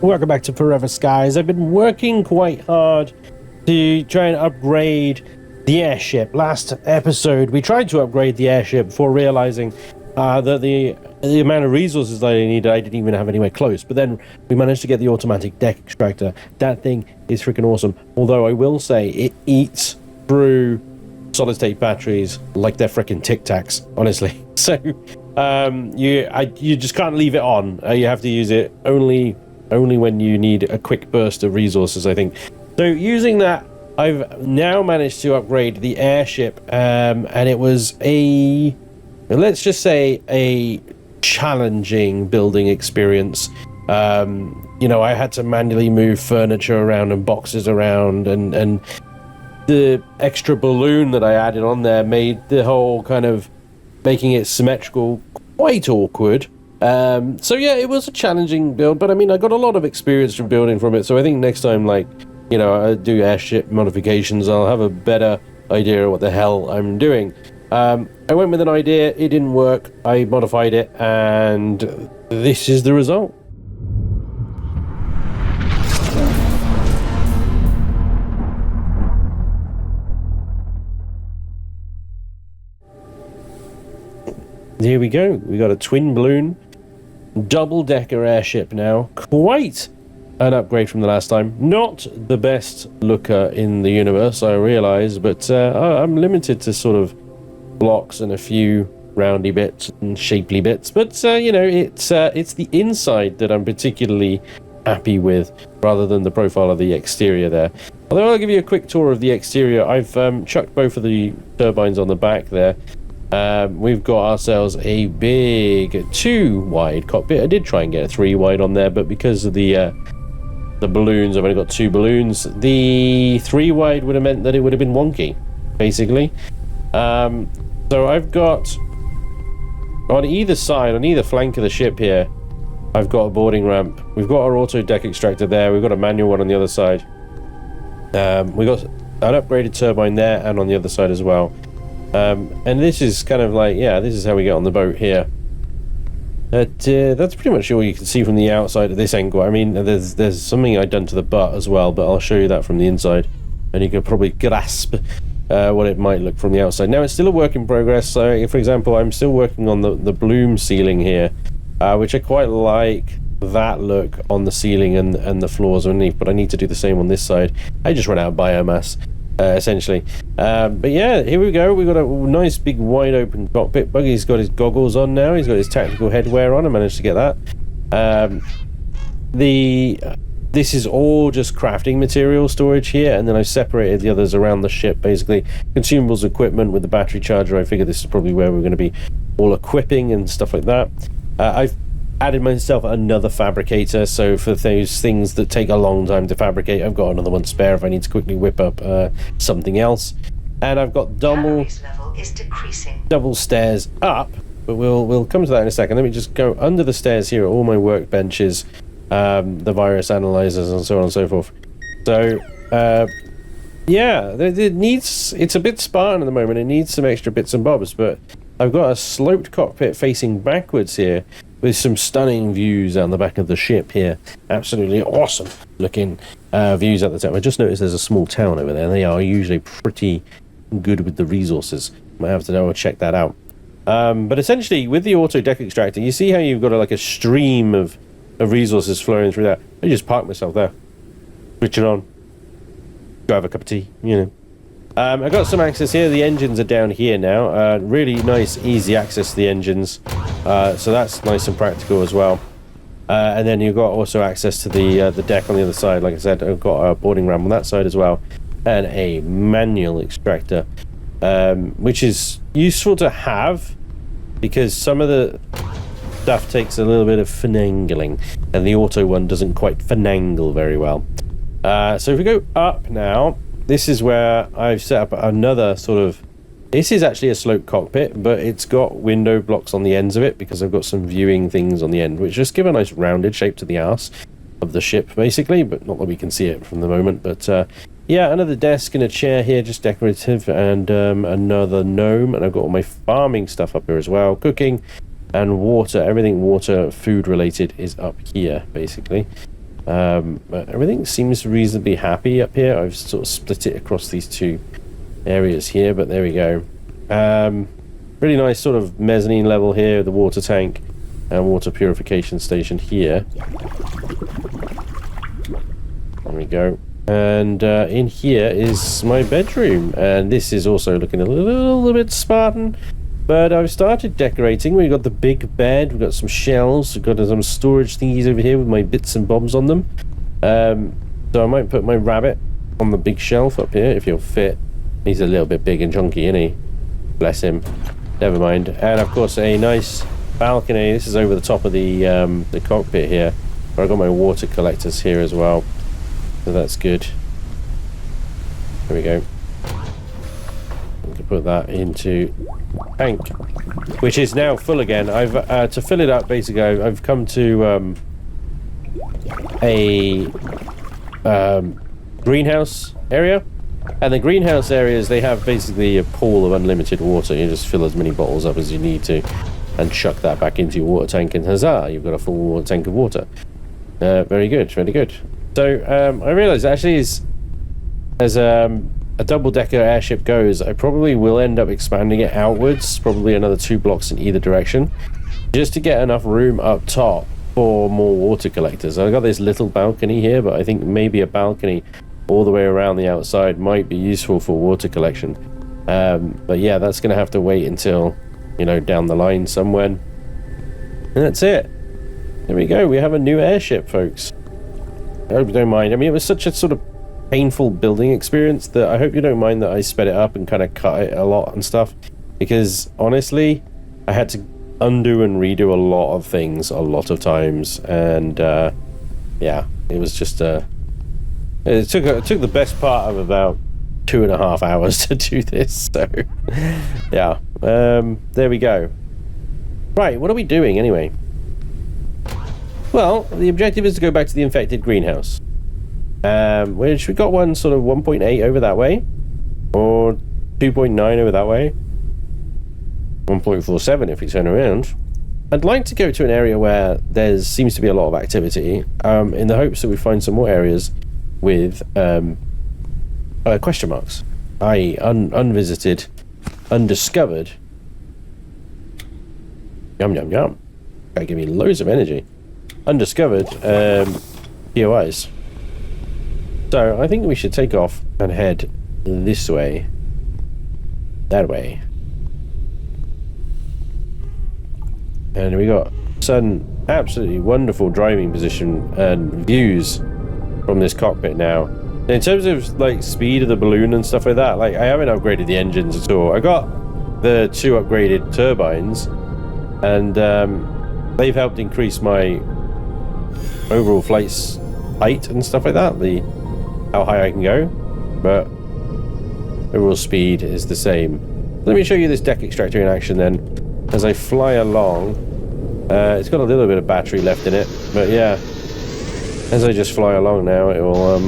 Welcome back to Forever Skies. I've been working quite hard to try and upgrade the airship. Last episode, we tried to upgrade the airship before realizing that the amount of resources that I needed, I didn't even have anywhere close. But then we managed to get the automatic deck extractor. That thing is freaking awesome. Although I will say it eats through solid-state batteries like they're freaking Tic Tacs, honestly. So you just can't leave it on. You have to use it only when you need a quick burst of resources, I think. So using that, I've now managed to upgrade the airship, and it was let's just say a challenging building experience. You know, I had to manually move furniture around and boxes around, and the extra balloon that I added on there made the whole kind of making it symmetrical quite awkward. So yeah, it was a challenging build, but I mean, I got a lot of experience from building from it. So I think next time, like, you know, I do airship modifications, I'll have a better idea of what the hell I'm doing. I went with an idea, it didn't work, I modified it, and this is the result. Here we go. We got a twin balloon, double-decker airship now. Quite an upgrade from the last time. Not the best looker in the universe, I realize, but I'm limited to sort of blocks and a few roundy bits and shapely bits. But you know, it's the inside that I'm particularly happy with, rather than the profile of the exterior there. Although I'll give you a quick tour of the exterior. I've chucked both of the turbines on the back there. We've got ourselves a big 2-wide cockpit. I did try and get a 3-wide on there, but because of the balloons, I've only got 2 balloons. The 3-wide would have meant that it would have been wonky, basically. So I've got on either side, on either flank of the ship here, I've got a boarding ramp. We've got our auto deck extractor there. We've got a manual one on the other side. We've got an upgraded turbine there and on the other side as well. And this is kind of like, yeah, this is how we get on the boat here. That's pretty much all you can see from the outside of this angle. I mean, there's something I've done to the butt as well, but I'll show you that from the inside, and you can probably grasp what it might look from the outside. Now, it's still a work in progress. So, for example, I'm still working on the bloom ceiling here, which I quite like that look on the ceiling and the floors underneath, but I need to do the same on this side. I just ran out of biomass. Essentially, but yeah, here we go. We've got a nice big wide open cockpit. Buggy's got his goggles on now. He's got his tactical headwear on. I managed to get that. This is all just crafting material storage here, and then I've separated the others around the ship, basically consumables, equipment with the battery charger. I figured this is probably where we're going to be all equipping and stuff like that. I've added myself another fabricator, so for those things that take a long time to fabricate, I've got another one spare if I need to quickly whip up something else. And I've got double stairs up, but we'll come to that in a second. Let me just go under the stairs here, all my workbenches, the virus analyzers, and so on and so forth. So yeah, it's a bit spartan at the moment. It needs some extra bits and bobs, but I've got a sloped cockpit facing backwards here, with some stunning views on the back of the ship here. Absolutely awesome looking views at the top. I just noticed there's a small town over there. They are usually pretty good with the resources. Might have to go check that out. But essentially, with the auto deck extractor, you see how you've got like a stream of resources flowing through that. I just parked myself there, switch it on, go have a cup of tea, you know. I've got some access here. The engines are down here now. Really nice, easy access to the engines. So that's nice and practical as well. And then you've got also access to the deck on the other side. Like I said, I've got a boarding ramp on that side as well, and a manual extractor, which is useful to have because some of the stuff takes a little bit of finagling, and the auto one doesn't quite finagle very well. So if we go up now, this is where I've set up another sort of... This is actually a sloped cockpit, but it's got window blocks on the ends of it because I've got some viewing things on the end, which just give a nice rounded shape to the arse of the ship, basically, but not that we can see it from the moment. But yeah, another desk and a chair here, just decorative, and another gnome, and I've got all my farming stuff up here as well, cooking and water. Everything water, food related is up here, basically. But everything seems reasonably happy up here. I've sort of split it across these two areas here, but there we go. Really nice sort of mezzanine level here, the water tank and water purification station here. There we go. And in here is my bedroom, and this is also looking a little bit Spartan, but I've started decorating. We've got the big bed, we've got some shelves, we've got some storage thingies over here with my bits and bobs on them. So I might put my rabbit on the big shelf up here if he'll fit. He's a little bit big and chunky, isn't he? Bless him. Never mind. And of course a nice balcony. This is over the top of the cockpit here, where I've got my water collectors here as well. So that's good. There we go. We can put that into tank, which is now full again. I've to fill it up. Basically, I've come to a greenhouse area, and the greenhouse areas, they have basically a pool of unlimited water. You just fill as many bottles up as you need to, and chuck that back into your water tank, and huzzah! You've got a full water tank of water. Very good, very good. So I realised actually as a double-decker airship goes, I probably will end up expanding it outwards, probably another 2 blocks in either direction, just to get enough room up top for more water collectors. I've got this little balcony here, but I think maybe a balcony all the way around the outside might be useful for water collection. But yeah, that's going to have to wait until, you know, down the line somewhere. And that's it. There we go. We have a new airship, folks. I hope you don't mind. I mean, it was such a sort of painful building experience that I hope you don't mind that I sped it up and kind of cut it a lot and stuff, because honestly I had to undo and redo a lot of things a lot of times, and yeah, it was just it took the best part of about 2.5 hours to do this. So yeah, there we go. Right, what are we doing anyway? Well, the objective is to go back to the infected greenhouse, which we got one sort of 1.8 over that way, or 2.9 over that way, 1.47 if we turn around. I'd like to go to an area where there seems to be a lot of activity, in the hopes that we find some more areas with question marks, i.e. unvisited, undiscovered. Yum yum yum. That give me loads of energy. Undiscovered POIs. So I think we should take off and head this way, that way, and we got some absolutely wonderful driving position and views from this cockpit now. In terms of like speed of the balloon and stuff like that, like I haven't upgraded the engines at all. I got the 2 upgraded turbines, and they've helped increase my overall flight's height and stuff like that, how high I can go, but overall speed is the same. Let me show you this deck extractor in action then. As I fly along, it's got a little bit of battery left in it, but yeah, as I just fly along now, it will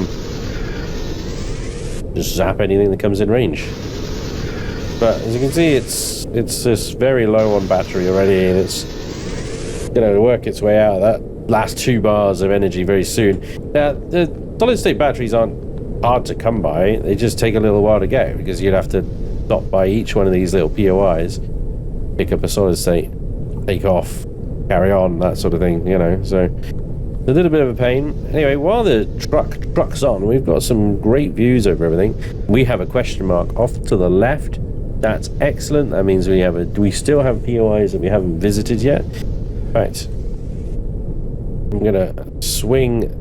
just zap anything that comes in range. But as you can see, it's just very low on battery already, and it's gonna work its way out of that last 2 bars of energy very soon. Now, the solid-state batteries aren't hard to come by, they just take a little while to get, because you'd have to stop by each one of these little POIs, pick up a solid-state, take off, carry on, that sort of thing, you know, so a little bit of a pain. Anyway, while the truck's on, we've got some great views over everything. We have a question mark off to the left. That's excellent. That means we still have POIs that we haven't visited yet. Right. I'm gonna swing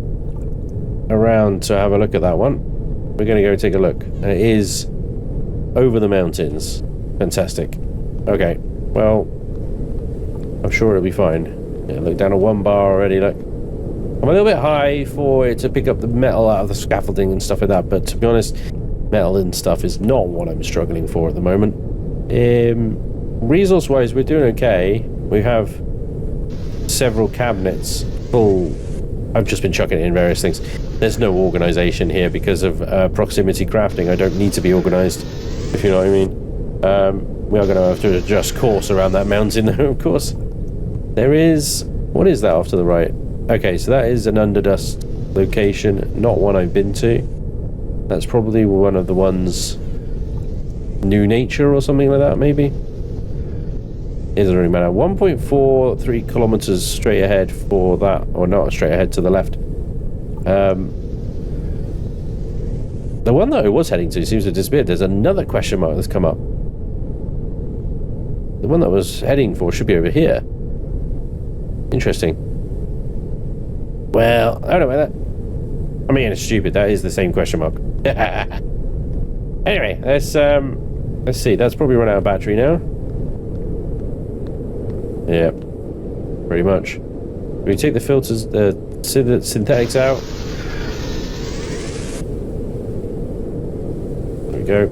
around to have a look at that one. We're gonna go take a look. And it is over the mountains. Fantastic. Okay, well, I'm sure it'll be fine. Yeah, look down at 1 bar already, look. I'm a little bit high for it to pick up the metal out of the scaffolding and stuff like that, but to be honest, metal and stuff is not what I'm struggling for at the moment. Resource wise, we're doing okay. We have several cabinets full. I've just been chucking it in various things. There's no organization here because of proximity crafting. I don't need to be organized, if you know what I mean. We are going to have to adjust course around that mountain though, of course. There is, what is that off to the right? Okay, so that is an underdust location, not one I've been to. That's probably one of the ones... New Nature or something like that, maybe? It doesn't really matter. 1.43 kilometers straight ahead for that, or not straight ahead to the left. The one that I was heading to seems to have disappeared. There's another question mark that's come up. The one that I was heading for should be over here. Interesting. Well, I don't know about that. I mean, it's stupid. That is the same question mark. Anyway, let's see. That's probably run out of battery now. Yeah, pretty much. We take the filters, the synthetics out. There we go.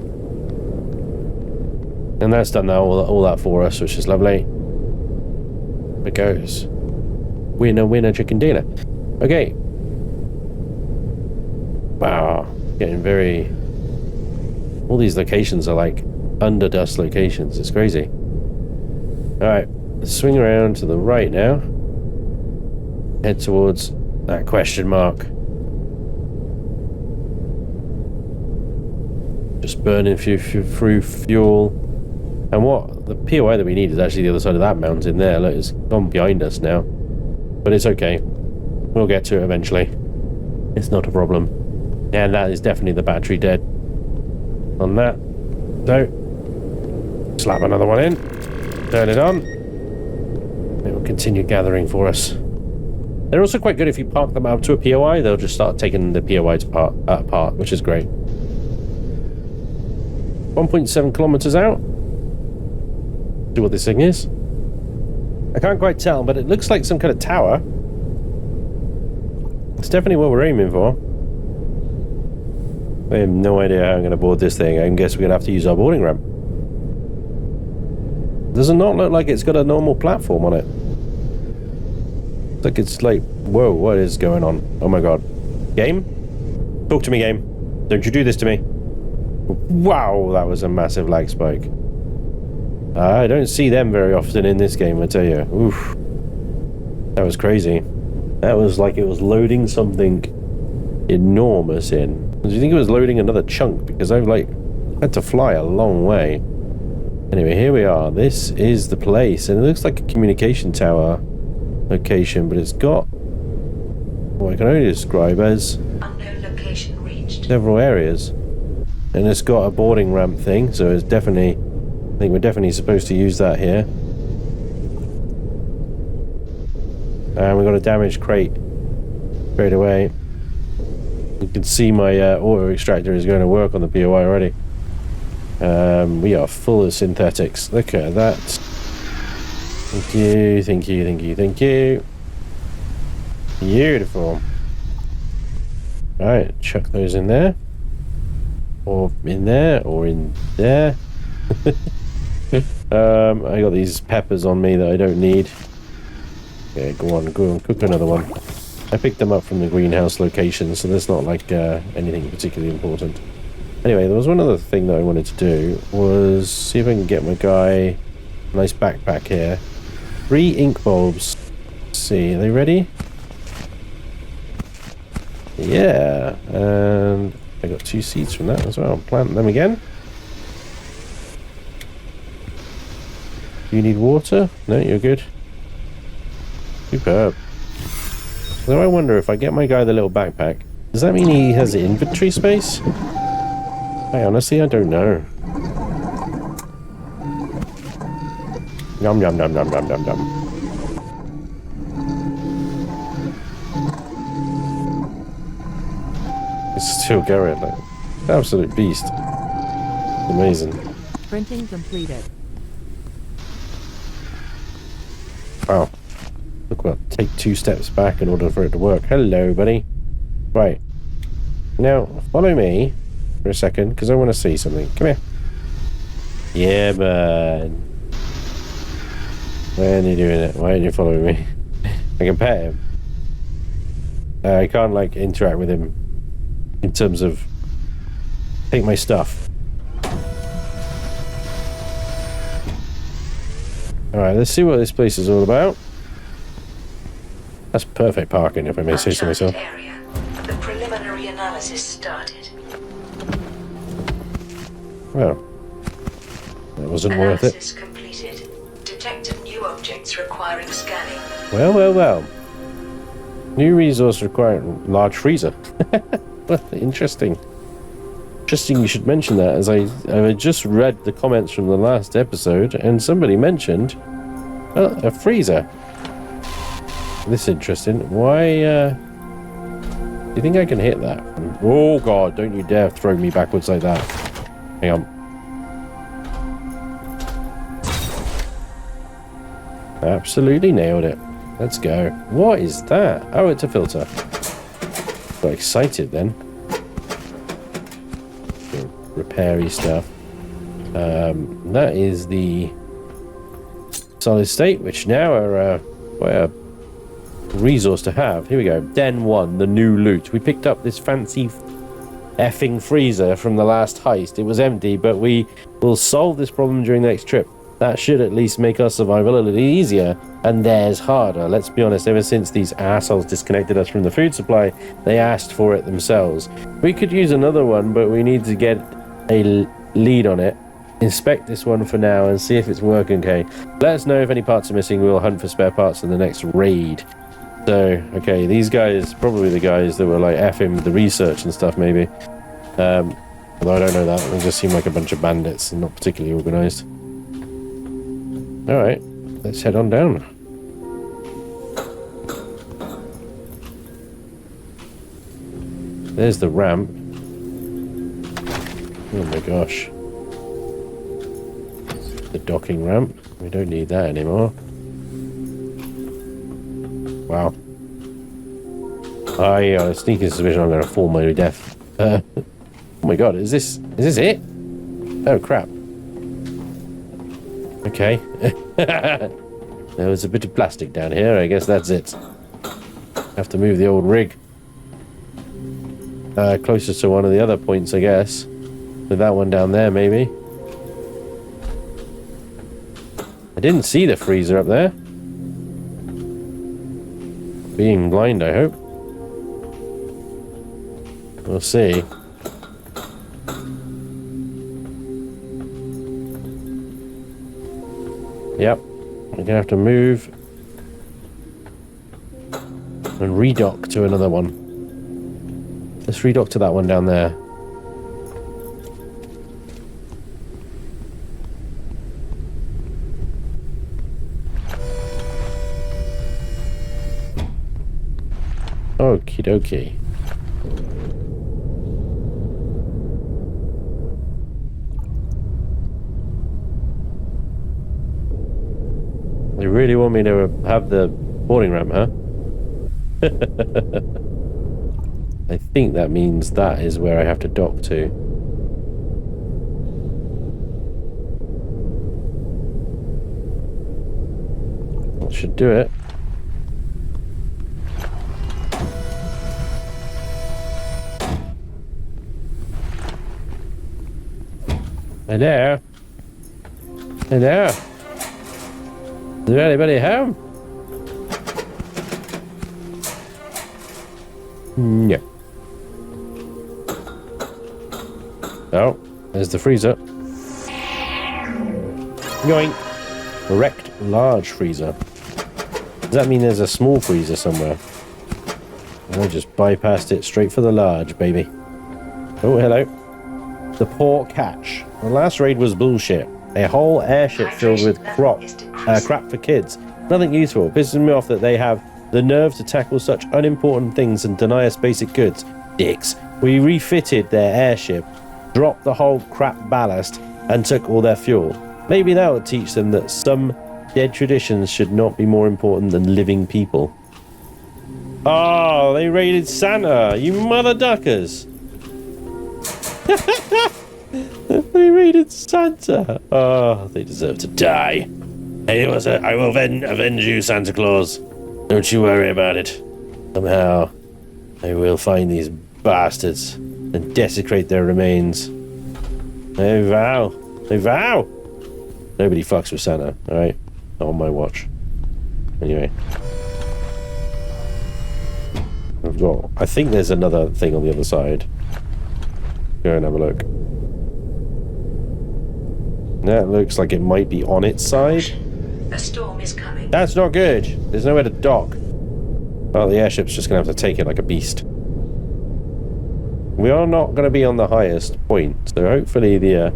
And that's done now, all that for us, which is lovely. It goes. Winner, winner, chicken dinner. Okay. Wow, getting very... All these locations are like under dust locations. It's crazy. Alright, let's swing around to the right now. Head towards that question mark. Just burning through fuel. And what? The POI that we need is actually the other side of that mountain there. Look, it's gone behind us now. But it's okay. We'll get to it eventually. It's not a problem. And that is definitely the battery dead on that. So, slap another one in. Turn it on. It will continue gathering for us. They're also quite good if you park them up to a POI. They'll just start taking the POI apart, which is great. 1.7 kilometers out. See what this thing is. I can't quite tell, but it looks like some kind of tower. It's definitely what we're aiming for. I have no idea how I'm going to board this thing. I guess we're going to have to use our boarding ramp. Does it not look like it's got a normal platform on it? It's like, whoa, what is going on? Oh my god. Game? Talk to me, game. Don't you do this to me. Wow, that was a massive lag spike. I don't see them very often in this game, I tell you. Oof. That was crazy. That was like it was loading something enormous in. Do you think it was loading another chunk? Because I've like had to fly a long way. Anyway, here we are. This is the place, and it looks like a communication tower location, but it's got what I can only describe as unknown location reached. Several areas, and it's got a boarding ramp thing. So it's definitely, I think we're definitely supposed to use that here. And we got a damaged crate straight away. You can see my auto extractor is going to work on the POI already. We are full of synthetics. Look at that. Thank you, thank you, thank you, thank you. Beautiful. Alright, chuck those in there. Or in there, or in there. I got these peppers on me that I don't need. Okay, go on, cook another one. I picked them up from the greenhouse location, so that's not like anything particularly important. Anyway, there was one other thing that I wanted to do, was see if I can get my guy a nice backpack here. 3 ink bulbs. Let's see, are they ready? Yeah, and I got 2 seeds from that as well. Plant them again. Do you need water? No, you're good. Superb. So I wonder if I get my guy the little backpack, does that mean he has inventory space? Hey, honestly, I don't know. Yum, yum, yum, yum, yum, yum, yum. It's still going, like, absolute beast. Amazing. Printing completed. Wow. Look, well, take 2 steps back in order for it to work. Hello, buddy. Right. Now, follow me for a second, because I want to see something. Come here. Yeah, man. Why aren't you doing it? Why aren't you following me? I can pet him. I can't, like, interact with him in terms of take my stuff. Alright, let's see what this place is all about. That's perfect parking, if I may say so myself. Analysis started. Well, that wasn't worth it. Analysis completed. Detected new objects requiring scanning. Well, well, well. New resource requiring large freezer. Well, interesting. Interesting you should mention that, as I just read the comments from the last episode, and somebody mentioned a freezer. This is interesting. Why, do you think I can hit that? Oh god, don't you dare throw me backwards like that. Hang on. Absolutely nailed it. Let's go. What is that? Oh, it's a filter. Got excited then. Repairy stuff. That is the solid state, which now are quite a resource to have. Here we go. Den 1, the new loot. We picked up this fancy effing freezer from the last heist. It was empty, but we will solve this problem during the next trip. That should at least make our survival a little easier, and theirs harder. Let's be honest, ever since these assholes disconnected us from the food supply, they asked for it themselves. We could use another one, but we need to get a lead on it. Inspect this one for now and see if it's working okay. Let us know if any parts are missing. We'll hunt for spare parts in the next raid. So, okay, these guys, probably the guys that were like effing with the research and stuff, maybe. Although I don't know that. They just seem like a bunch of bandits and not particularly organised. Alright, let's head on down. There's the ramp. Oh my gosh. The docking ramp. We don't need that anymore. Wow. I got a sneaking suspicion I'm going to fall my death. Oh my god, is this it? Oh crap. Okay. There was a bit of plastic down here. I guess that's it. Have to move the old rig closest to one of the other points, I guess. With that one down there, maybe. I didn't see the freezer up there. Being blind, I hope. We'll see. Yep, we're gonna have to move and redock to another one. Let's redock to that one down there. Okie dokie. You really want me to have the boarding ramp, huh? I think that means that is where I have to dock to. That should do it. Hello? Hello? Is there anybody home? No. Oh, there's the freezer. Yoink. Wrecked large freezer. Does that mean there's a small freezer somewhere? I just bypassed it straight for the large, baby. Oh, hello. The poor catch. The last raid was bullshit. A whole airship filled with crap for kids. Nothing useful. Pisses me off that they have the nerve to tackle such unimportant things and deny us basic goods. Dicks. We refitted their airship, dropped the whole crap ballast, and took all their fuel. Maybe that would teach them that some dead traditions should not be more important than living people. Oh, they raided Santa, you mother duckers. They raided Santa. Oh, they deserve to die. I will avenge you, Santa Claus. Don't you worry about it. Somehow, I will find these bastards and desecrate their remains. I vow. I vow. Nobody fucks with Santa, alright? Not on my watch. Anyway. We've got... I think there's another thing on the other side. Go and have a look. That looks like it might be on its side. A storm is coming. That's not good. There's nowhere to dock. Well, the airship's just going to have to take it like a beast. We are not going to be on the highest point, so hopefully the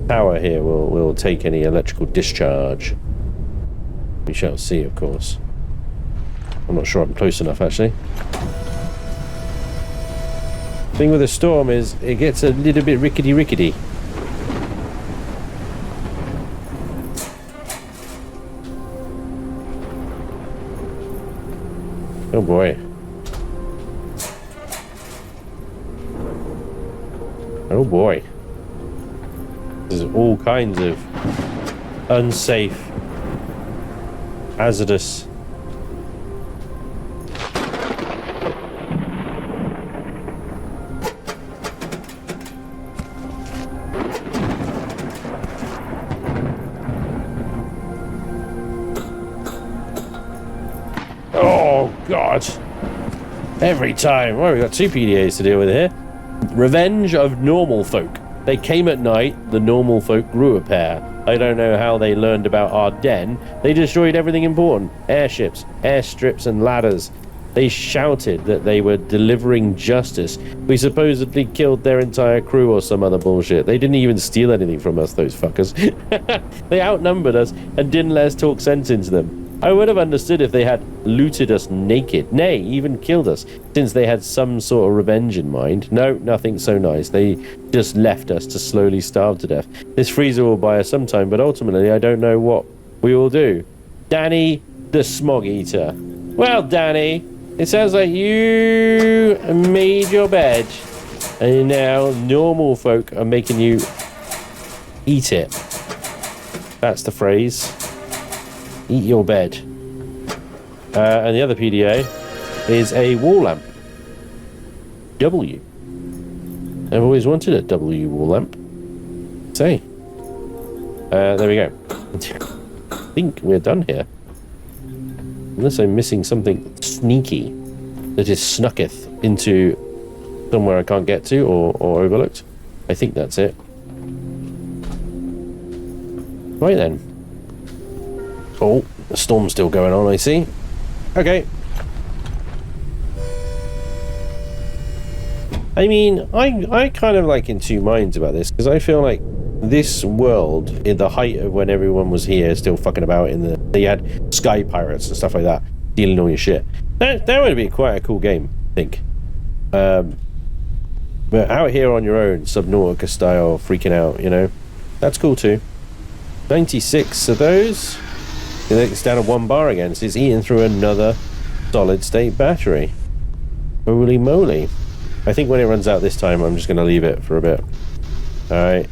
tower here will take any electrical discharge. We shall see, of course. I'm not sure I'm close enough, actually. Thing with a storm is it gets a little bit rickety-rickety. Oh boy. Oh boy. There's all kinds of unsafe, hazardous. Oh God. Every time. Well, we've got 2 PDAs to deal with here. Revenge of normal folk. They came at night, the normal folk grew a pair. I don't know how they learned about our den. They destroyed everything important. Airships, airstrips and ladders. They shouted that they were delivering justice. We supposedly killed their entire crew or some other bullshit. They didn't even steal anything from us, those fuckers. They outnumbered us and didn't let us talk sense into them. I would have understood if they had looted us naked, nay, even killed us, since they had some sort of revenge in mind. No, nothing so nice. They just left us to slowly starve to death. This freezer will buy us some time, but ultimately I don't know what we will do. Danny, the smog eater. Well, Danny, it sounds like you made your bed, and now normal folk are making you eat it. That's the phrase. Eat your bed. And the other PDA is a wall lamp. W. I've always wanted a W wall lamp. Say. There we go. I think we're done here. Unless I'm missing something sneaky that is snucketh into somewhere I can't get to or overlooked. I think that's it. Right then. Oh, the storm's still going on, I see. Okay. I mean, I kind of like in 2 minds about this, because I feel like this world, in the height of when everyone was here, still fucking about they had sky pirates and stuff like that, dealing all your shit. That would be quite a cool game, I think. But out here on your own, Subnautica style, freaking out, you know, that's cool too. 96 of those. It's down to 1 bar again, so it's eating through another solid state battery. Holy moly. I think when it runs out this time, I'm just going to leave it for a bit. Alright.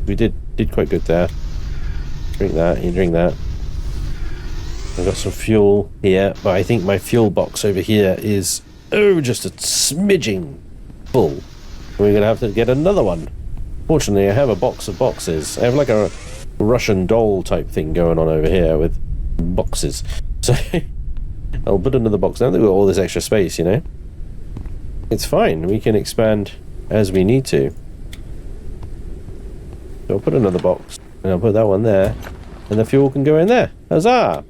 We did quite good there. Drink that, you drink that. I've got some fuel here, but I think my fuel box over here is, just a smidging full. We're going to have to get another one. Fortunately, I have a box of boxes. I have like a Russian doll type thing going on over here with boxes. So I'll put another box down. We've got all this extra space, you know. It's fine. We can expand as we need to. So I'll put another box and I'll put that one there, and the fuel can go in there. Huzzah!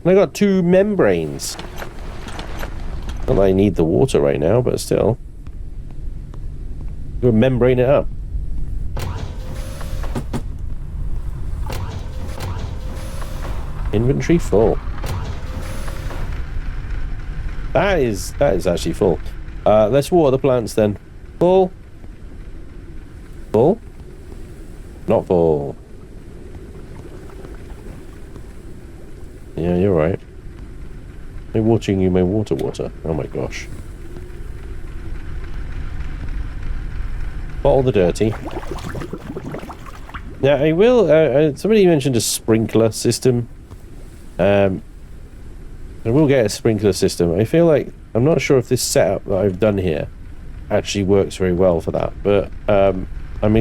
And I got 2 membranes. Not that I need the water right now, but still. We'll membrane it up. Inventory full. That is actually full. Let's water the plants then. Full. Full. Not full. Yeah, you're right. I'm watching you my water. Oh my gosh. Bottle the dirty. Now I will, somebody mentioned a sprinkler system. I will get a sprinkler system. I feel like, I'm not sure if this setup that I've done here actually works very well for that, but I'm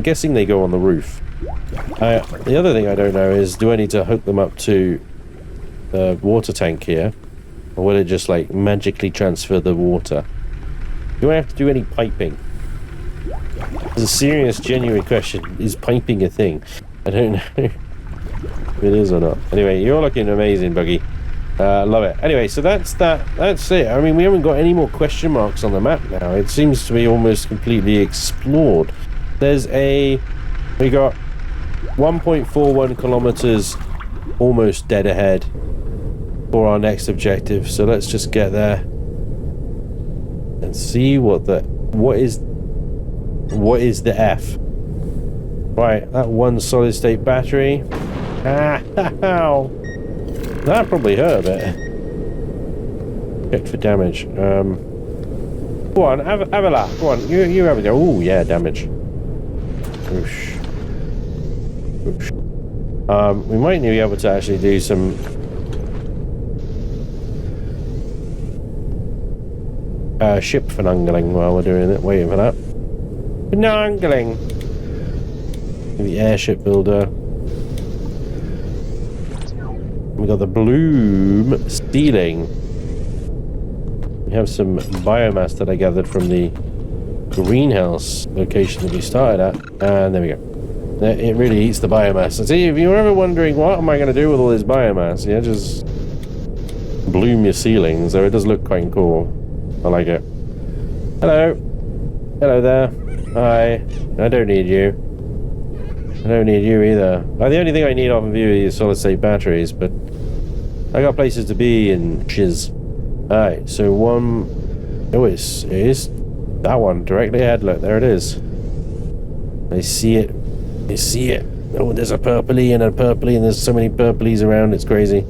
guessing they go on the roof. The other thing I don't know is, do I need to hook them up to the water tank here? Or will it just like magically transfer the water? Do I have to do any piping? It's a serious, genuine question. Is piping a thing? I don't know if it is or not. Anyway, you're looking amazing, Buggy. Love it. Anyway, so that's that. That's it. I mean, we haven't got any more question marks on the map now. It seems to be almost completely explored. There's we got 1.41 kilometers almost dead ahead for our next objective. So let's just get there and see what is the F. Right, that one solid state battery. Ow. That probably hurt a bit. Check for damage. Go on, have a laugh. Go on, you have a go. Oh yeah, damage. Oosh. Oosh. We might be able to actually do some ship finagling while we're doing it. Waiting for that. Finagling. The airship builder. We got the bloom stealing. We have some biomass that I gathered from the greenhouse location that we started at, and there we go. It really eats the biomass. So see, if you're ever wondering what am I going to do with all this biomass, yeah, just bloom your ceilings. So it does look quite cool. I like it. Hello. Hello there. Hi. I don't need you. I don't need you either. The only thing I need off of you is solid state batteries, but I got places to be and shiz. Alright, so one... Oh, it is that one directly ahead. Look, there it is. I see it. I see it. Oh, there's a purpley and a purpley, and there's so many purplies around, it's crazy.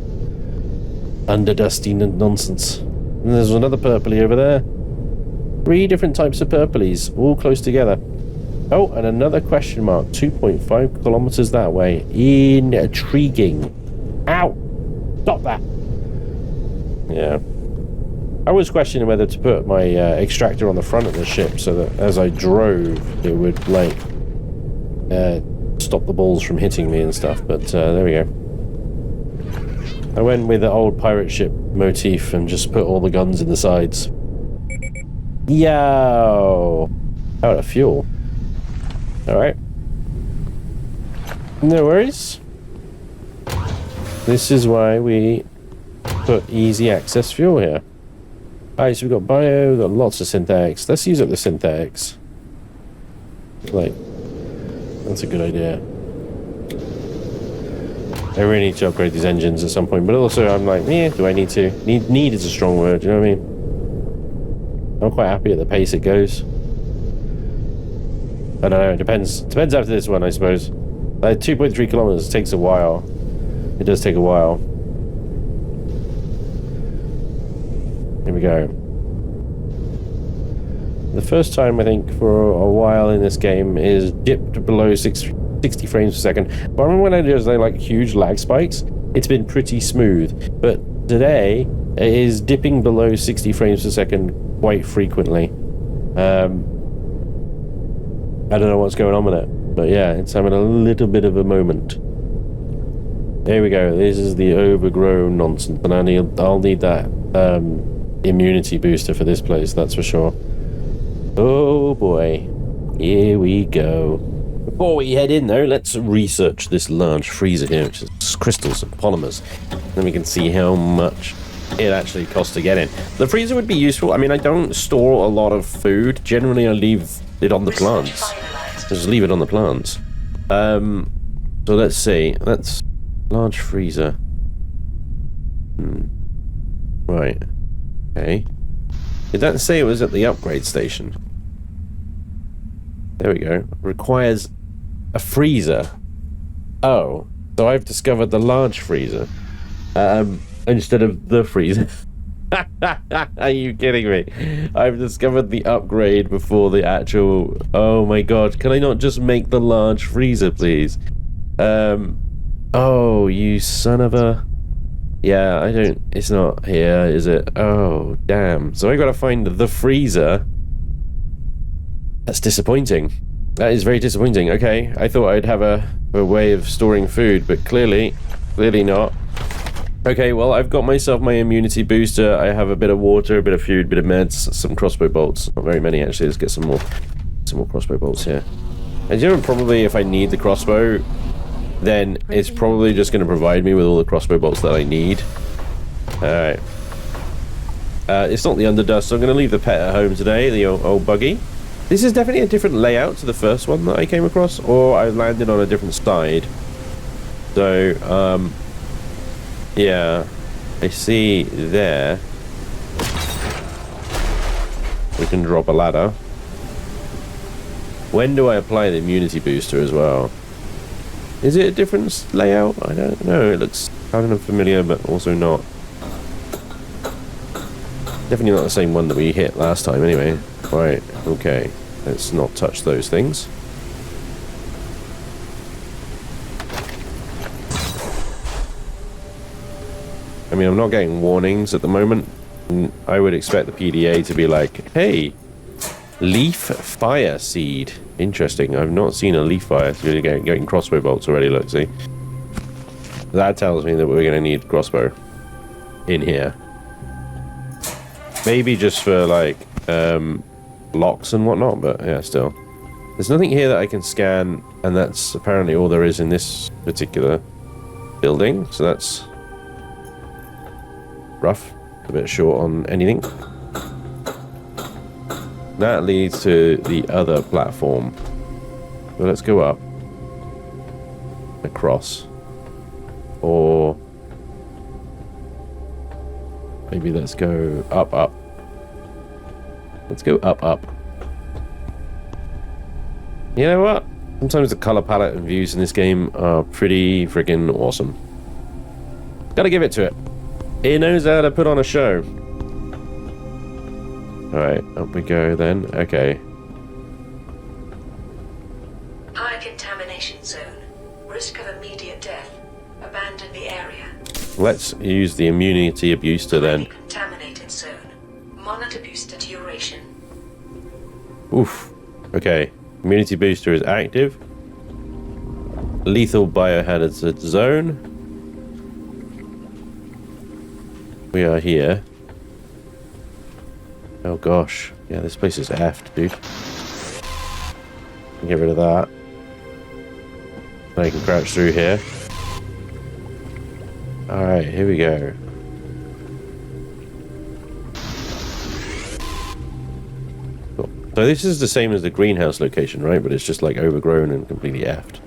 Underdusty nonsense. And there's another purpley over there. 3 different types of purplies, all close together. Oh, and another question mark. 2.5 kilometers that way. Intriguing. Ow! Stop that! Yeah. I was questioning whether to put my extractor on the front of the ship so that as I drove, it would, like, stop the balls from hitting me and stuff, but there we go. I went with the old pirate ship motif and just put all the guns in the sides. Yo! Out of fuel. Alright. No worries. This is why we put easy access fuel here. Alright, so we've got bio, we've got lots of synthetics. Let's use up the synthetics. Like, that's a good idea. I really need to upgrade these engines at some point, but also I'm like, yeah, do I need to? Need is a strong word, you know what I mean? I'm quite happy at the pace it goes. I don't know, it depends. Depends after this one, I suppose. 2.3 kilometers takes a while. It does take a while. Here we go. The first time, I think, for a while in this game is dipped below 60 frames per second. But I remember when I did like huge lag spikes, it's been pretty smooth. But today, it is dipping below 60 frames per second quite frequently. I don't know what's going on with it, but yeah, it's having a little bit of a moment. There we go. This is the overgrown nonsense, and I'll need that immunity booster for this place, that's for sure. Oh boy, here we go. Before we head in though, let's research this large freezer here, which is crystals and polymers. Then we can see how much it actually costs to get in. The freezer would be useful. I mean, I don't store a lot of food. Generally, I leave it on the plants. Just leave it on the plants. So let's see. That's large freezer. Right. Okay. Did that say it was at the upgrade station? There we go. Requires a freezer. Oh, so I've discovered the large freezer. Instead of the freezer. Are you kidding me? I've discovered the upgrade before the actual... Oh my god, can I not just make the large freezer, please? Oh, you son of a... Yeah, I don't... It's not here, is it? Oh, damn. So I gotta find the freezer. That's disappointing. That is very disappointing. Okay, I thought I'd have a way of storing food, but clearly not. Okay, well, I've got myself my immunity booster. I have a bit of water, a bit of food, a bit of meds, some crossbow bolts. Not very many, actually. Let's get some more crossbow bolts here. And you know, probably if I need the crossbow, then it's probably just going to provide me with all the crossbow bolts that I need. Alright. It's not the Underdust, so I'm going to leave the pet at home today, the old Buggy. This is definitely a different layout to the first one that I came across, or I landed on a different side. So, yeah, I see there. We can drop a ladder. When do I apply the immunity booster as well? Is it a different layout? I don't know. It looks kind of familiar, but also not. Definitely not the same one that we hit last time anyway. Right, okay. Let's not touch those things. I mean, I'm not getting warnings at the moment. I would expect the PDA to be like, hey, leaf fire seed. Interesting. I've not seen a leaf fire. So you're getting crossbow bolts already, look, see? That tells me that we're going to need crossbow in here. Maybe just for, like, locks and whatnot, but yeah, still. There's nothing here that I can scan, and that's apparently all there is in this particular building, so that's rough. A bit short on anything. That leads to the other platform. So let's go up. Across. Or maybe let's go up, up. Let's go up, up. You know what? Sometimes the color palette and views in this game are pretty freaking awesome. Gotta give it to it. It knows how to put on a show. Alright, up we go then. Okay. High contamination zone. Risk of immediate death. Abandon the area. Let's use the immunity booster then. Contaminated zone. Monitor booster duration. Oof. Okay. Immunity booster is active. Lethal biohazard zone. We are here. Oh gosh. Yeah, this place is effed, dude. Get rid of that. Now you can crouch through here. Alright, here we go. Cool. So this is the same as the greenhouse location, right? But it's just like overgrown and completely effed.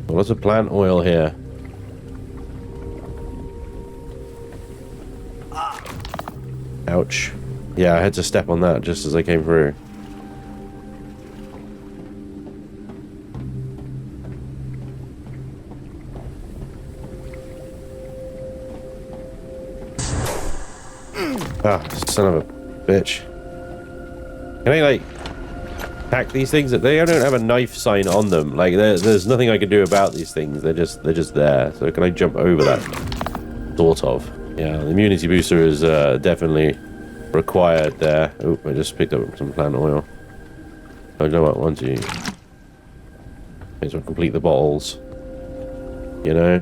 Well, lots of plant oil here. Ouch. Yeah, I had to step on that just as I came through. Ah, son of a bitch. Can I, like, hack these things? They don't have a knife sign on them. Like, there's nothing I can do about these things. They're just there. So can I jump over that? Sort of. Yeah, the immunity booster is definitely required there. Oh, I just picked up some plant oil. Oh, you know what? Once you... May as well complete the bottles. You know?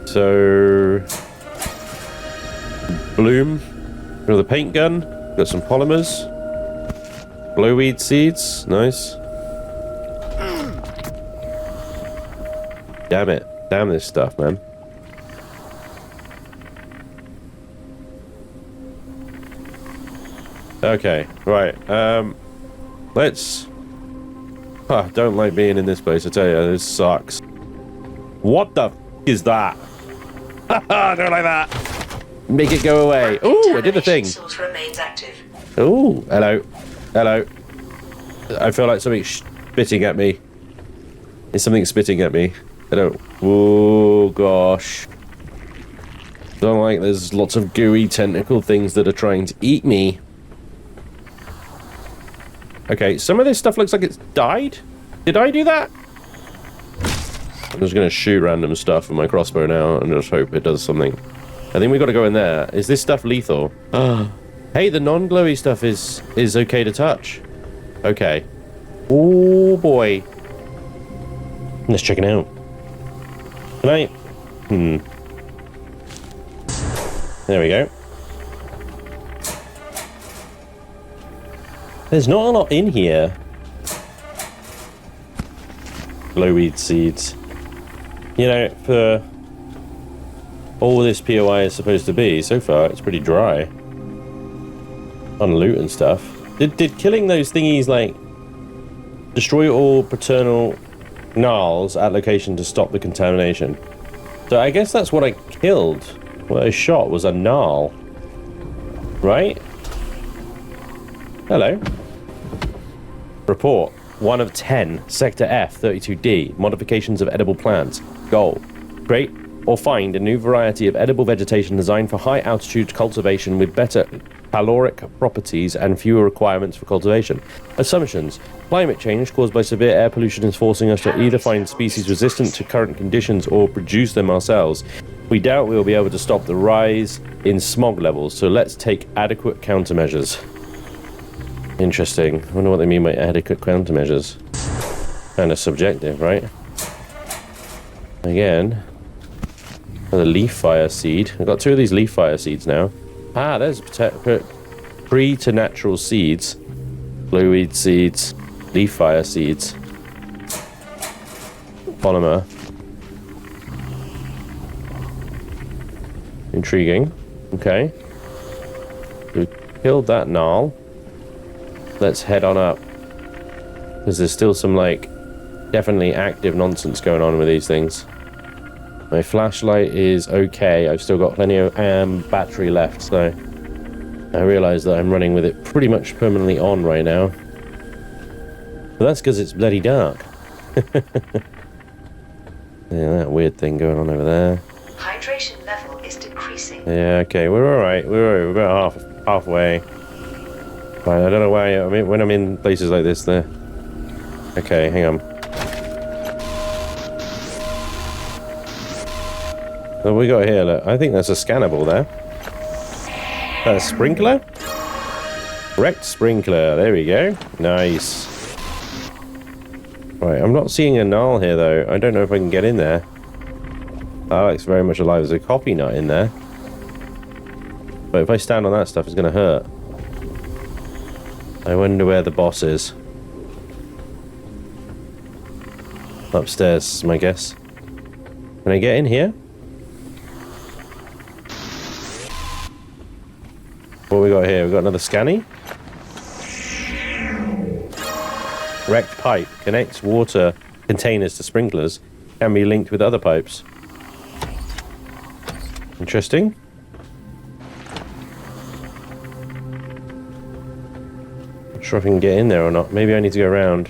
So... Bloom. Another paint gun. Got some polymers. Glowweed seeds. Nice. Damn it. Damn this stuff, man. Okay, right. Let's... Oh, don't like being in this place, I tell you. This sucks. What the f*** is that? Haha, don't like that. Make it go away. Ooh, I did the thing. Ooh, hello. Hello. I feel like something spitting at me. Is something spitting at me? I don't... Oh, gosh. Don't like there's lots of gooey tentacle things that are trying to eat me. Okay, some of this stuff looks like it's died. Did I do that? I'm just going to shoot random stuff with my crossbow now and just hope it does something. I think we got to go in there. Is this stuff lethal? Hey, the non-glowy stuff is okay to touch. Okay. Oh, boy. Let's check it out. Good night. There we go. There's not a lot in here. Glowweed seeds. You know, for all this POI is supposed to be, so far it's pretty dry. On loot and stuff. Did killing those thingies, like, destroy all paternal gnarls at location to stop the contamination? So I guess that's what I killed. What I shot was a gnarl. Right? Hello. Report. 1 of 10. Sector F, 32D. Modifications of edible plants. Goal. Create or find a new variety of edible vegetation designed for high altitude cultivation with better caloric properties and fewer requirements for cultivation. Assumptions. Climate change caused by severe air pollution is forcing us to either find species resistant to current conditions or produce them ourselves. We doubt we will be able to stop the rise in smog levels, so let's take adequate countermeasures. Interesting. I wonder what they mean by adequate countermeasures. Kind of subjective, right? Again, another leaf fire seed. I've got 2 of these leaf fire seeds now. Ah, there's pre-to-natural seeds. Glowweed seeds. Leaf fire seeds. Polymer. Intriguing. Okay. We killed that gnarl. Let's head on up. Because there's still some, like, definitely active nonsense going on with these things. My flashlight is okay. I've still got plenty of battery left, so I realize that I'm running with it pretty much permanently on right now. But that's because it's bloody dark. Yeah, that weird thing going on over there. Hydration level is decreasing. Yeah, okay, we're alright. We're about halfway. Fine, I don't know why. I mean, when I'm in places like this, there. Okay, hang on. What we got here? Look, I think that's a scannable there. A sprinkler? Wrecked sprinkler. There we go. Nice. Right, I'm not seeing a gnarl here though. I don't know if I can get in there. That looks very much alive. There's a coffee nut in there. But if I stand on that stuff, it's going to hurt. I wonder where the boss is. Upstairs, my guess. Can I get in here? What we got here? We got another scanny. Wrecked pipe connects water containers to sprinklers. Can be linked with other pipes. Interesting. Not sure if I can get in there or not. Maybe I need to go around.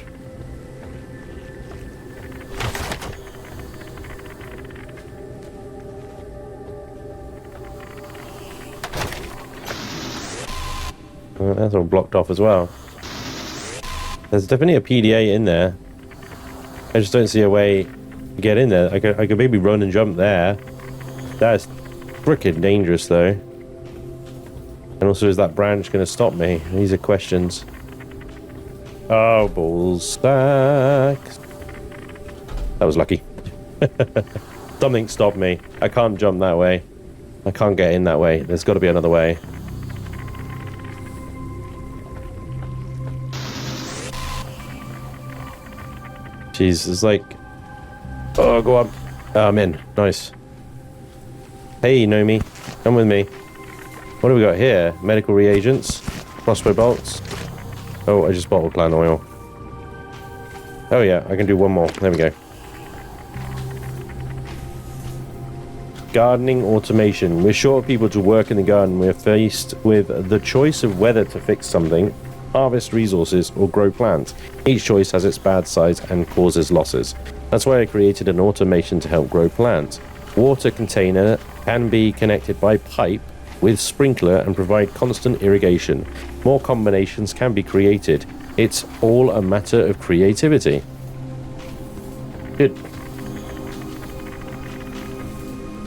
That's all blocked off as well. There's definitely a PDA in there. I just don't see a way to get in there. I could maybe run and jump there. That's frickin' dangerous though. And also, is that branch going to stop me? These are questions. Oh, balls stacks. That was lucky. Something stopped me. I can't jump that way. I can't get in that way. There's got to be another way. Jeez, it's like... Oh, go on. Oh, I'm in. Nice. Hey, Nomi. Come with me. What have we got here? Medical reagents. Crossbow bolts. Oh, I just bottled plant oil. Oh, yeah. I can do one more. There we go. Gardening automation. We're short of people to work in the garden. We're faced with the choice of whether to fix something, harvest resources, or grow plants. Each choice has its bad sides and causes losses. That's why I created an automation to help grow plants. Water container can be connected by pipe with sprinkler and provide constant irrigation. More combinations can be created. It's all a matter of creativity. Good.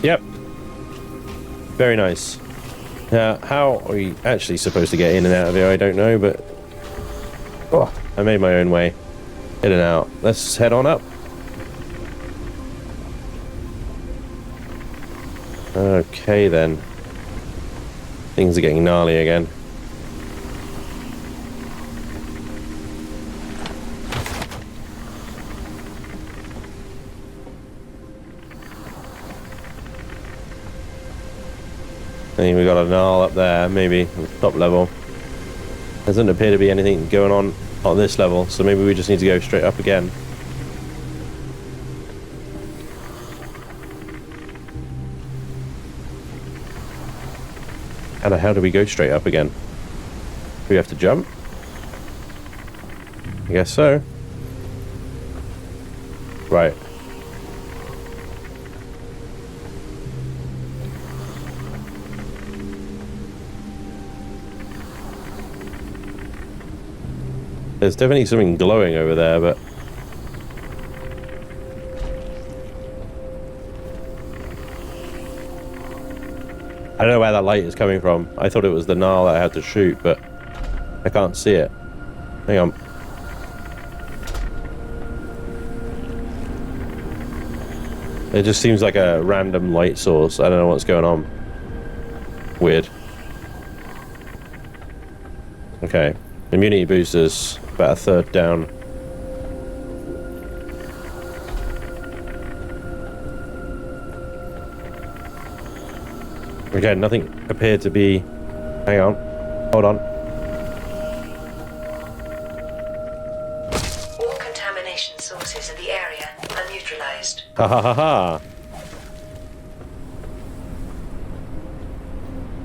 Yep. Very nice. Now, how are we actually supposed to get in and out of here? I don't know, but... Oh, I made my own way. In and out. Let's head on up. Okay then. Things are getting gnarly again. I think we got a gnarl up there, maybe, at the top level. There doesn't appear to be anything going on this level, so maybe we just need to go straight up again. How the hell do we go straight up again? Do we have to jump? I guess so. Right. There's definitely something glowing over there, but... I don't know where that light is coming from. I thought it was the gnarl that I had to shoot, but I can't see it. Hang on. It just seems like a random light source. I don't know what's going on. Weird. Okay. Immunity boosters, about a third down. Again, nothing appeared to be... Hang on. Hold on. All contamination sources in the area are neutralized. Ha ha ha ha!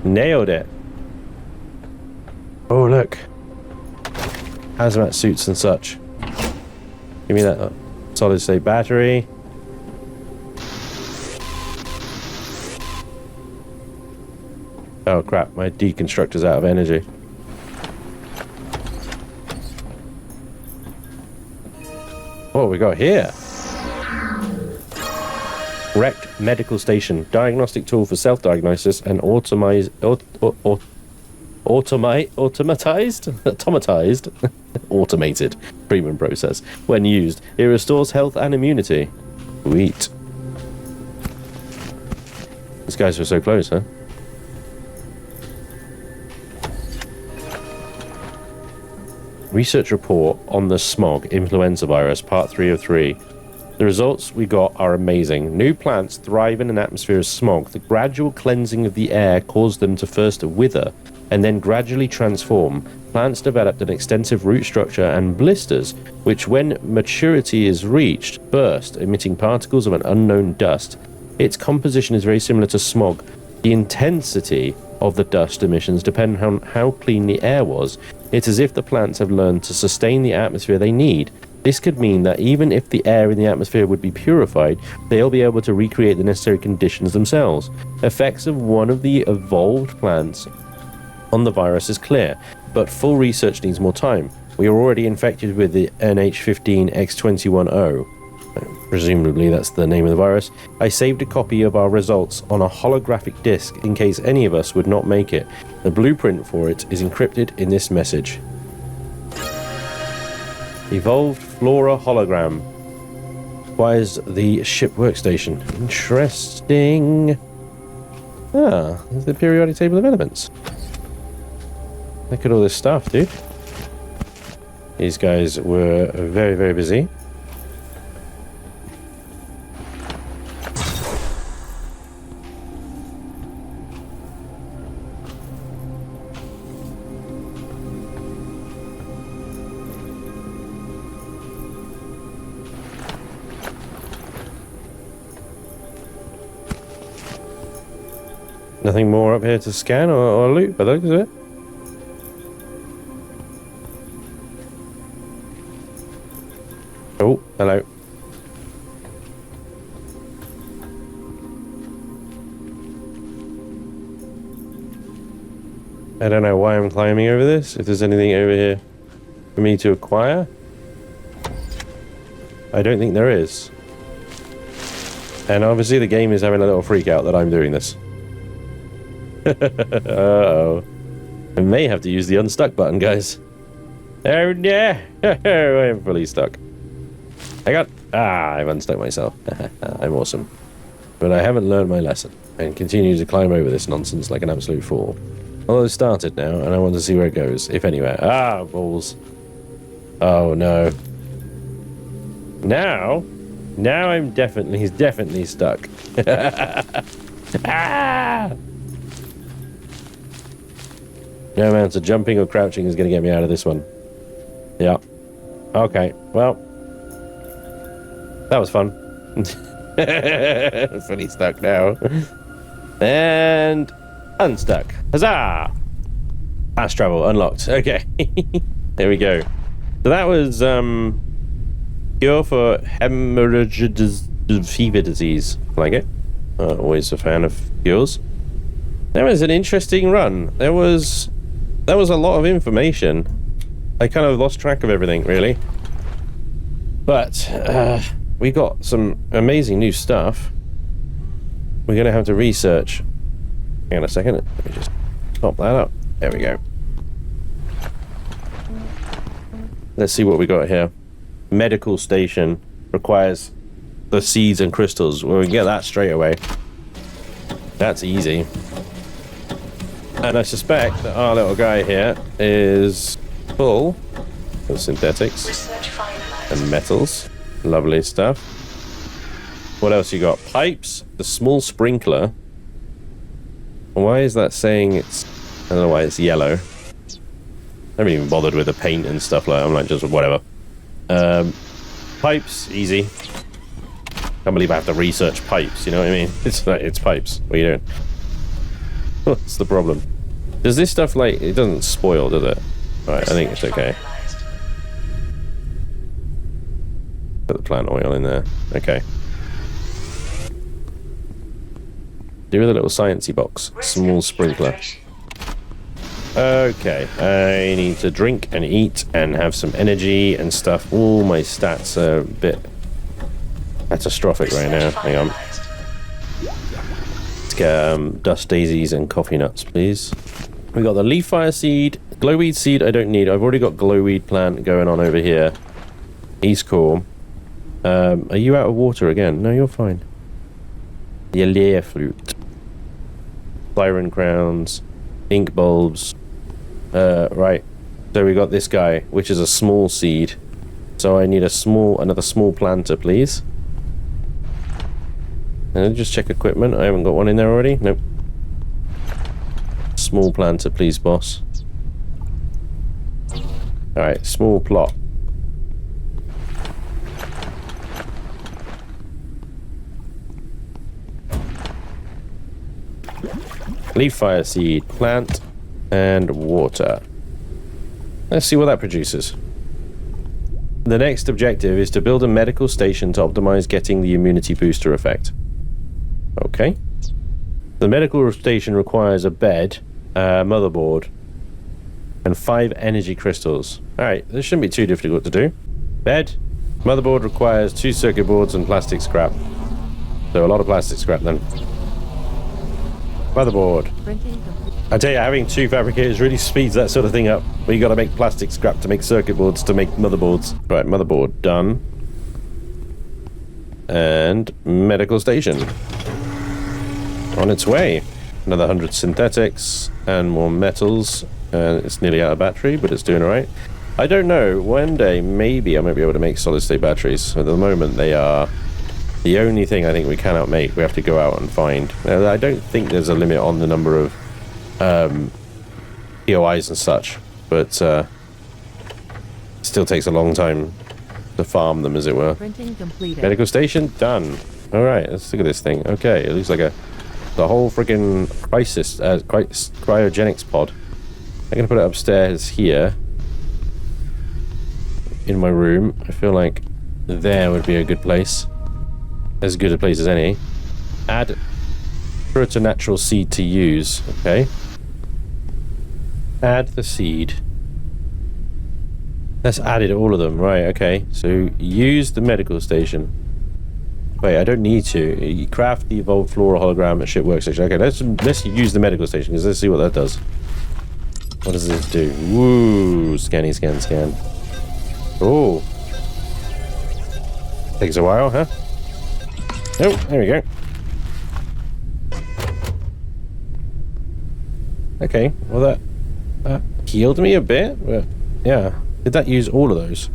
Nailed it! Oh, look. Hazmat suits and such. Give me that solid state battery. Oh crap, my deconstructor's out of energy. What have we got here? Wrecked medical station. Diagnostic tool for self-diagnosis and automatized automated treatment process. When used, it restores health and immunity. Sweet. These guys are so close, huh? Research report on the smog influenza virus, part 3 of 3. The results we got are amazing. New plants thrive in an atmosphere of smog. The gradual cleansing of the air caused them to first wither and then gradually transform. Plants developed an extensive root structure and blisters, which when maturity is reached, burst, emitting particles of an unknown dust. Its composition is very similar to smog. The intensity of the dust emissions depend on how clean the air was. It's as if the plants have learned to sustain the atmosphere they need. This could mean that even if the air in the atmosphere would be purified, they'll be able to recreate the necessary conditions themselves. Effects of one of the evolved plants on the virus is clear, but full research needs more time. We are already infected with the NH15X210. Presumably that's the name of the virus. I saved a copy of our results on a holographic disk in case any of us would not make it. The blueprint for it is encrypted in this message. Evolved Flora hologram. Requires the ship workstation. Interesting. Ah, there's the periodic table of elements. Look at all this stuff, dude. These guys were very, very busy. Nothing more up here to scan or loot by the looks of it. Oh, hello. I don't know why I'm climbing over this, if there's anything over here for me to acquire. I don't think there is. And obviously the game is having a little freak out that I'm doing this. Uh-oh. I may have to use the unstuck button, guys. Oh, yeah. I am fully stuck. I've unstuck myself. I'm awesome. But I haven't learned my lesson. and continue to climb over this nonsense like an absolute fool. Although it started now, and I want to see where it goes, if anywhere. Ah, balls. Oh, no. Now he's definitely stuck. Ah! No amount of jumping or crouching is going to get me out of this one. Yeah. Okay, well. That was fun. Fully stuck now. And unstuck. Huzzah! Fast travel unlocked. Okay. There we go. So that was cure for hemorrhagic fever disease. Like it. Always a fan of cures. That was an interesting run. That was a lot of information. I kind of lost track of everything, really. But we got some amazing new stuff. We're going to have to research. Hang on a second. Let me just pop that up. There we go. Let's see what we got here. Medical station requires the seeds and crystals. Well, we can get that straight away. That's easy. And I suspect that our little guy here is full of synthetics and metals. Lovely stuff. What else you got? Pipes, the small sprinkler. Why is that saying it's... I don't know why it's yellow. I haven't even bothered with the paint and stuff like that. I'm like, just whatever. Pipes, easy. Can't believe I have to research pipes, you know what I mean? It's like, it's pipes. What are you doing? What's the problem? Does this stuff, like, it doesn't spoil, does it? Right, I think it's okay. Put the plant oil in there. Okay. Do with a little sciencey box. Small sprinkler. Okay, I need to drink and eat and have some energy and stuff. All my stats are a bit catastrophic right now. Hang on. Let's get dust daisies and coffee nuts, please. We got the leaf fire seed. Glowweed seed I don't need. I've already got glowweed plant going on over here. He's cool. Are you out of water again? No, you're fine. The Alea flute. Siren crowns. Ink bulbs. Right. So we got this guy, which is a small seed. So I need another small planter, please. And just check equipment. I haven't got one in there already. Nope. Small planter, please, boss. Alright, small plot. Leaf fire seed, plant, and water. Let's see what that produces. The next objective is to build a medical station to optimize getting the immunity booster effect. Okay. The medical station requires a bed, motherboard, and 5 energy crystals. Alright, this shouldn't be too difficult to do. Bed, motherboard requires 2 circuit boards and plastic scrap. So a lot of plastic scrap then. Motherboard. I tell you, having 2 fabricators really speeds that sort of thing up. Where you got to make plastic scrap to make circuit boards to make motherboards. Right, motherboard done. And medical station. On its way. Another 100 synthetics and more metals. And it's nearly out of battery, but it's doing alright. I don't know. One day, maybe I might be able to make solid-state batteries. At the moment, they are the only thing I think we cannot make. We have to go out and find. Now, I don't think there's a limit on the number of POIs and such, but it still takes a long time to farm them, as it were. Printing completed. Medical station done. All right, let's look at this thing. Okay, it looks like the whole freaking crisis cryogenics pod. I'm gonna put it upstairs here in my room. I feel like there would be a good place, as good a place as any. Add preternatural seed to use. Okay. Add the seed. Let's add it to all of them. Right, okay. So use the medical station. Wait, I don't need to. You craft the evolved flora hologram at ship workstation. Okay, let's use the medical station, because let's see what that does. What does this do? Woo! Scanny, scan, scan. Oh. Takes a while, huh? Oh, there we go. Okay. Well, that healed me a bit, but yeah. Did that use all of those?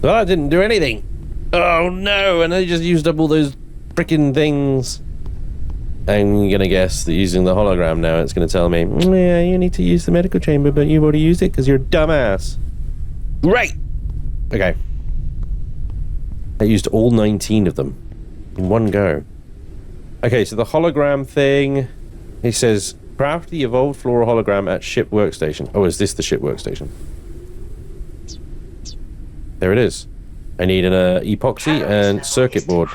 Well, that didn't do anything. Oh no! And I just used up all those freaking things. I'm gonna guess that using the hologram now, it's gonna tell me, yeah, you need to use the medical chamber, but you've already used it because you're a dumbass. Right. Okay. I used all 19 of them in one go. Okay, so the hologram thing, he says, craft the evolved flora hologram at ship workstation. Oh, is this the ship workstation? There it is. I need an epoxy and circuit board.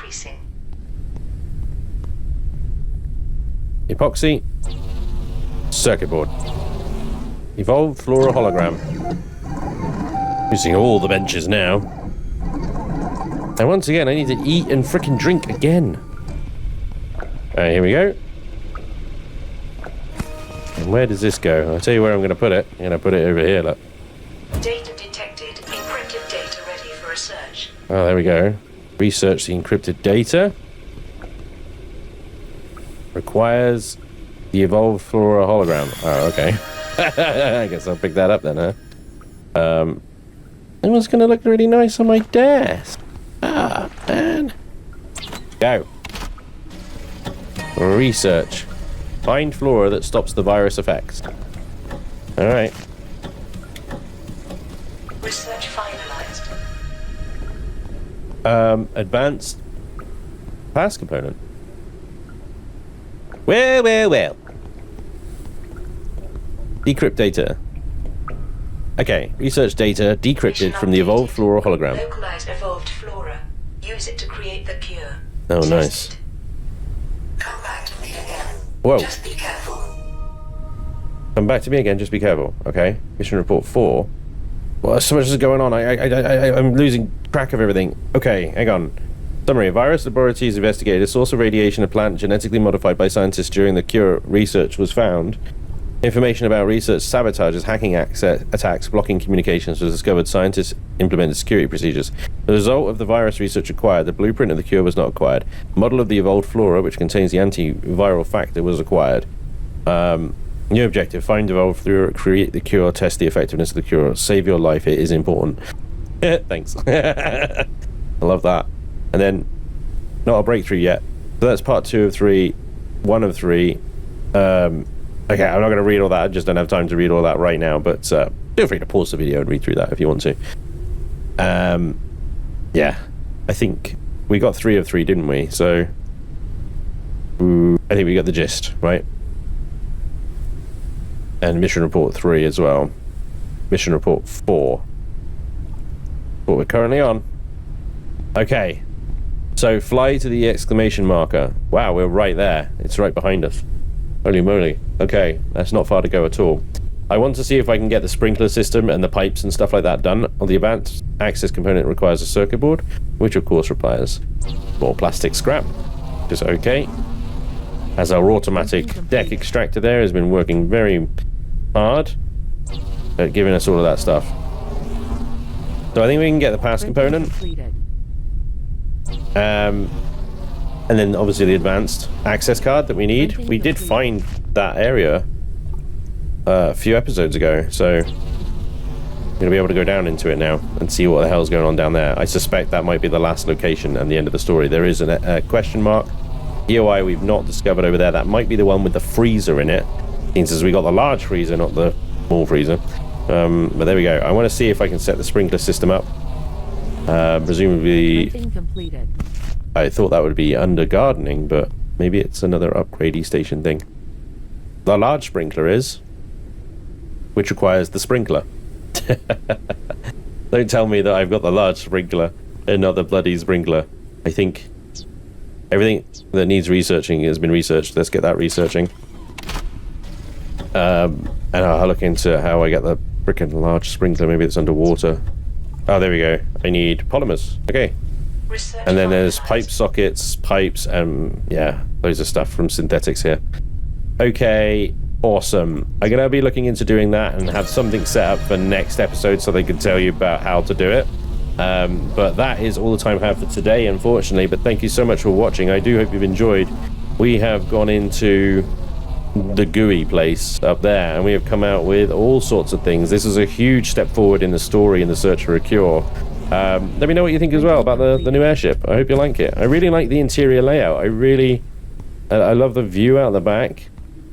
Epoxy, circuit board. Evolved flora hologram. Using all the benches now. And once again, I need to eat and frickin' drink again. Alright, here we go. And where does this go? I'll tell you where I'm going to put it. I'm going to put it over here, look. Data detected. Encrypted data ready for research. Oh, there we go. Research the encrypted data. Requires the evolved flora hologram. Oh, okay. I guess I'll pick that up then, huh? It was going to look really nice on my desk. Ah, man. Go. Research. Find flora that stops the virus effects. Alright. Research finalized. Advanced pass component. Well. Decrypt data. Okay, research data decrypted from the evolved flora hologram. Localized evolved flora. Use it to create the cure. Oh, nice. Come back to me again. Whoa. Just be careful. Come back to me again, just be careful. Okay. Mission report 4. Well, so much is going on. I'm losing track of everything. Okay, hang on. Summary. Virus laboratories investigated a source of radiation, a plant genetically modified by scientists during the cure research was found. Information about research sabotages, hacking attacks, blocking communications was discovered. Scientists implemented security procedures. The result of the virus research acquired. The blueprint of the cure was not acquired. Model of the evolved flora, which contains the antiviral factor, was acquired. New objective. Find evolved flora, create the cure, test the effectiveness of the cure. Save your life. It is important. Thanks. I love that. And then, not a breakthrough yet. So that's part 2 of 3. 1 of 3. Okay, I'm not going to read all that. I just don't have time to read all that right now, but feel free to pause the video and read through that if you want to. Yeah, I think we got 3 of 3, didn't we? So, I think we got the gist, right? And mission report 3 as well. Mission report 4. What we're currently on. Okay, so fly to the exclamation marker. Wow, we're right there. It's right behind us. Holy moly. Okay, that's not far to go at all. I want to see if I can get the sprinkler system and the pipes and stuff like that done. Well, the advanced access component requires a circuit board, which of course requires more plastic scrap, which is okay. As our automatic deck extractor there has been working very hard at giving us all of that stuff. So I think we can get the pass component. And then obviously the advanced access card that we need. We did find that area a few episodes ago, so I'm going to be able to go down into it now and see what the hell's going on down there. I suspect that might be the last location and the end of the story. There is a question mark. EOI we've not discovered over there. That might be the one with the freezer in it. Since we got the large freezer, not the small freezer. But there we go. I want to see if I can set the sprinkler system up. Presumably... completed. I thought that would be under gardening, but maybe it's another upgradey station thing. The large sprinkler is, which requires the sprinkler. Don't tell me that I've got the large sprinkler and not the bloody sprinkler. I think everything that needs researching has been researched. Let's get that researching. And I'll look into how I get the frickin' large sprinkler. Maybe it's underwater. Oh, there we go. I need polymers. Okay. And then there's pipe sockets, pipes, yeah, loads of stuff from synthetics here. Okay, awesome. I'm going to be looking into doing that and have something set up for next episode so they can tell you about how to do it. But that is all the time I have for today, unfortunately. But thank you so much for watching. I do hope you've enjoyed. We have gone into the GUI place up there, and we have come out with all sorts of things. This is a huge step forward in the story in the search for a cure. Let me know what you think as well about the new airship. I hope you like it. I really like the interior layout. I love the view out the back,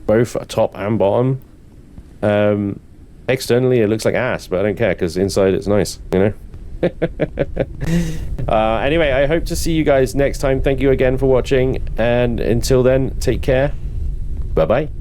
both top and bottom. Externally it looks like ass, but I don't care because inside it's nice, you know. Anyway, I hope to see you guys next time. Thank you again for watching, and until then, take care. Bye bye.